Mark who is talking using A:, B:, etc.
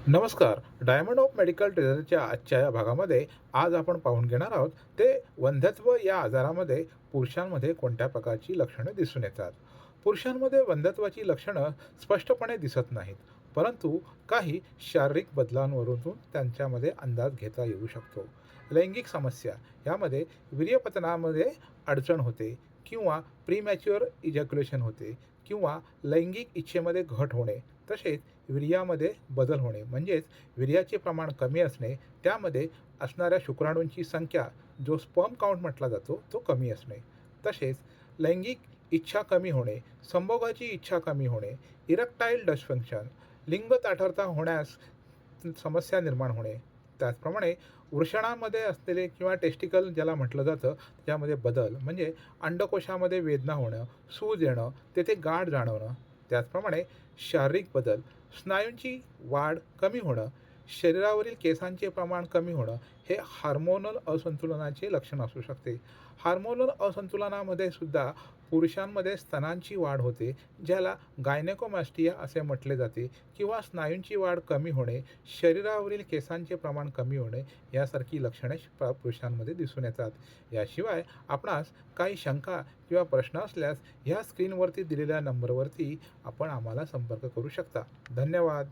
A: नमस्कार. Diamond of medical ट्रेजरच्या आजच्या या भागामध्ये आज आपण पाहून घेणार आहोत ते वंध्यत्व या आजारामध्ये पुरुषांमध्ये कोणत्या प्रकारची लक्षणं दिसून येतात. पुरुषांमध्ये वंध्यत्वाची लक्षणं स्पष्टपणे दिसत नाहीत, परंतु काही शारीरिक बदलांवरून त्यांच्यामध्ये अंदाज घेता येऊ शकतो. लैंगिक समस्या यामध्ये वीर्यपतनामध्ये अडचण होते किंवा प्रीमॅच्युअर इजॅक्युलेशन होते किंवा लैंगिक इच्छेमध्ये घट होणे, तसेच वीर्यामध्ये बदल होणे म्हणजेच वीर्याचे प्रमाण कमी असणे, त्यामध्ये असणाऱ्या शुक्राणूंची संख्या जो स्पर्म काउंट म्हटला जातो तो कमी असणे. तसेच लैंगिक इच्छा कमी होणे, संभोगाची इच्छा कमी होणे, इरेक्टाईल डिस्फंक्शन, लिंग ताठरता होण्यास समस्या निर्माण होणे. त्याचप्रमाणे वृषणामध्ये असलेले किंवा टेस्टिकल ज्याला म्हटलं जातं त्याच्यामध्ये बदल म्हणजे अंडकोशामध्ये वेदना होणं, सूज येणं, तेथे गाठ जाणवणं. त्याचप्रमाणे शारीरिक बदल, स्नायूंची वाढ कमी होणं, शरीरावरील केसांचे प्रमाण कमी होणं हे हार्मोनल असंतुलनाचे लक्षण असू शकते. हार्मोनल असंतुलनामध्ये सुद्धा पुरुषांमध्ये स्तनांची वाढ होते, ज्याला गायनेकोमॅस्टिया असे म्हटले जाते किंवा स्नायूंची वाढ कमी होणे, शरीरावरील केसांचे प्रमाण कमी होणे यासारखी लक्षणे पुरुषांमध्ये दिसून येतात. याशिवाय आपणास काही शंका किंवा प्रश्न असल्यास ह्या स्क्रीनवरती दिलेल्या नंबरवरती आपण आम्हाला संपर्क करू शकता. धन्यवाद.